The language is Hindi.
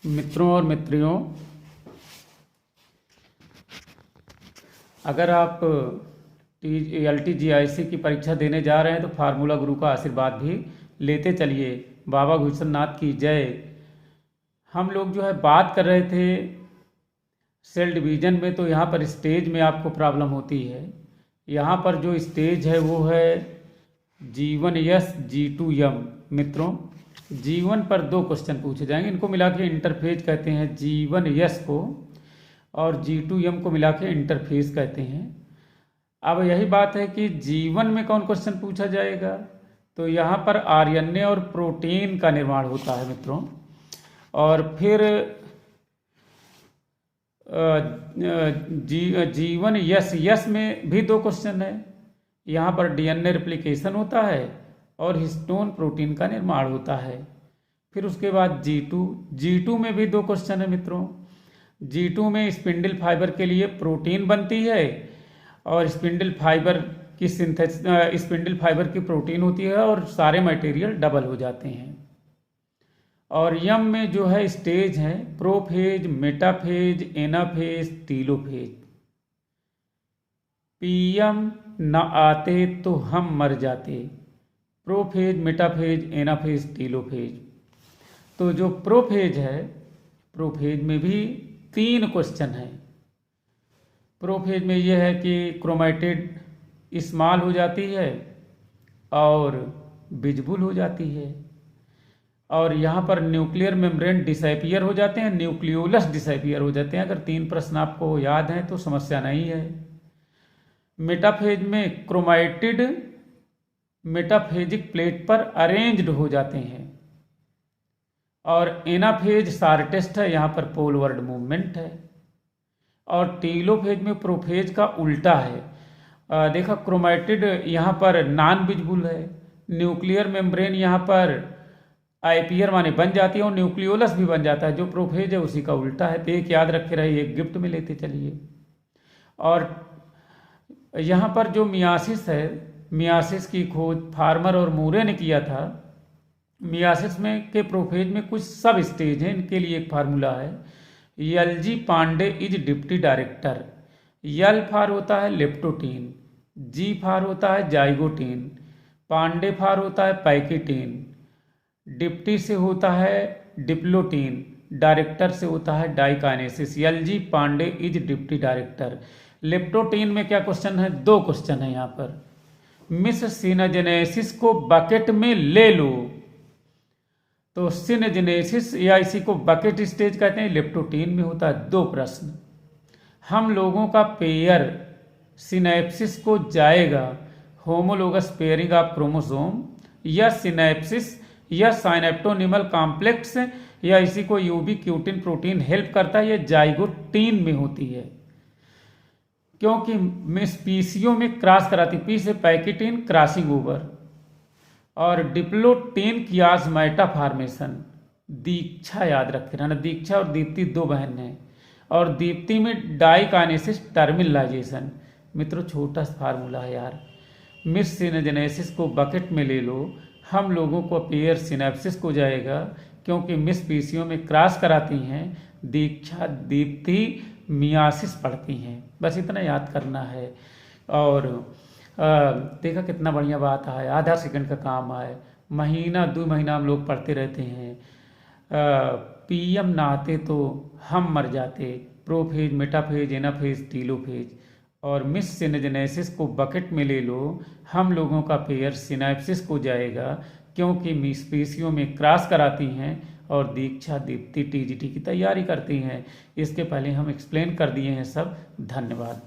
मित्रों और मित्रियों, अगर आप LTGIC की परीक्षा देने जा रहे हैं तो फार्मूला गुरु का आशीर्वाद भी लेते चलिए। बाबा घुसर नाथ की जय। हम लोग जो है बात कर रहे थे सेल डिवीज़न में, तो यहाँ पर स्टेज में आपको प्रॉब्लम होती है। यहाँ पर जो स्टेज है वो है G1S G2M। मित्रों, G1 पर 2 क्वेश्चन पूछे जाएंगे, इनको मिला के इंटरफेज कहते हैं G1S को, और G2M को मिला के इंटरफेस कहते हैं। अब यही बात है कि G1 में कौन क्वेश्चन पूछा जाएगा, तो यहाँ पर RNA और प्रोटीन का निर्माण होता है मित्रों। और फिर G1S में भी 2 क्वेश्चन है। यहाँ पर DNA रेप्लिकेशन होता है और हिस्टोन प्रोटीन का निर्माण होता है। फिर उसके बाद G2 में भी 2 क्वेश्चन है मित्रों। G2 में स्पिंडल फाइबर के लिए प्रोटीन बनती है और स्पिंडल फाइबर की प्रोटीन होती है और सारे मटेरियल डबल हो जाते हैं। और यम में जो है स्टेज है prophase, metaphase, anaphase, telophase. PM न आते तो हम मर जाते। Prophase, metaphase, anaphase, telophase. तो जो प्रोफेज है, प्रोफेज में भी 3 क्वेश्चन है। प्रोफेज में यह है कि क्रोमैटिड स्मॉल हो जाती है और विजिबल हो जाती है, और यहाँ पर न्यूक्लियर मेम्ब्रेन डिसअपियर हो जाते हैं, न्यूक्लियोलस डिसअपियर हो जाते हैं। अगर 3 प्रश्न आपको याद हैं तो समस्या नहीं है। मेटाफेज में क्रोमैटिड मेटाफेजिक प्लेट पर अरेंज्ड हो जाते हैं, और एनाफेज शार्टेस्ट है, यहाँ पर पोलवर्ड मूवमेंट है। और टीलोफेज में प्रोफेज का उल्टा है। देखा, क्रोमैटिड यहाँ पर नॉन विजिबल है, न्यूक्लियर मेम्ब्रेन यहाँ पर आईपीआर माने बन जाती है और न्यूक्लियोलस भी बन जाता है। जो प्रोफेज है उसी का उल्टा है। तो एक याद रखे रहिए, एक गिफ्ट में लेते चलिए। और यहाँ पर जो मियासिस है, मियासिस की खोज फार्मर और मूरे ने किया था। मियासिस में के प्रोफेज में कुछ सब स्टेज हैं, इनके लिए एक फार्मूला है। LG Pandey is deputy director. L for होता है लेप्टोटीन, G फार होता है जाइगोटीन, पांडे फार होता है पैकेटीन, डिप्टी से होता है डिप्लोटीन, डायरेक्टर से होता है diakinesis. LG Pandey is deputy director. Leptotene में क्या क्वेश्चन है? 2 क्वेश्चन है यहाँ पर। मिस सिनजेनेसिस को बकेट में ले लो, तो सिनजेनेसिस या इसी को बकेट स्टेज कहते हैं, लेप्टोटीन में होता है। 2 प्रश्न। हम लोगों का पेयर सिनेप्सिस को जाएगा होमोलोगस पेयरिंग ऑफ क्रोमोसोम, या सिनेप्सिस या साइनेप्टोनिमल कॉम्प्लेक्स, या इसी को यूबीक्यूटिन प्रोटीन हेल्प करता है, यह जाइगोटीन में होती है, क्योंकि स्पीसियों में क्रॉस कराती। पी से पैकेटीन क्रॉसिंग ओवर, और डिप्लोटीन की आजमाइटा फॉर्मेशन। दीक्षा याद रखे रहना, दीक्षा और दीप्ति 2 बहन हैं, और दीप्ति में डाइकाइनेसिस टर्मिनलाइजेशन। मित्रों, छोटा सा फार्मूला है यार। मिस सिनजेनेसिस को बकेट में ले लो, हम लोगों को पेयर सिनेप्सिस को जाएगा, क्योंकि मिस पीसियों में क्रॉस कराती हैं। दीक्षा दीप्ति मियासिस पढ़ती हैं। बस इतना याद करना है। और देखा कितना बढ़िया बात है, आधा सेकंड का काम है। महीना 2 महीना हम लोग पढ़ते रहते हैं। PM ना आते तो हम मर जाते। Prophase, metaphase, anaphase, telophase. और मिस सिनजेनेसिस को बकेट में ले लो, हम लोगों का पेयर सिनेप्सिस को जाएगा, क्योंकि मिस पेशियों में क्रॉस कराती हैं, और दीक्षा दीप्ति TGT की तैयारी करती हैं। इसके पहले हम एक्सप्लेन कर दिए हैं सब। धन्यवाद।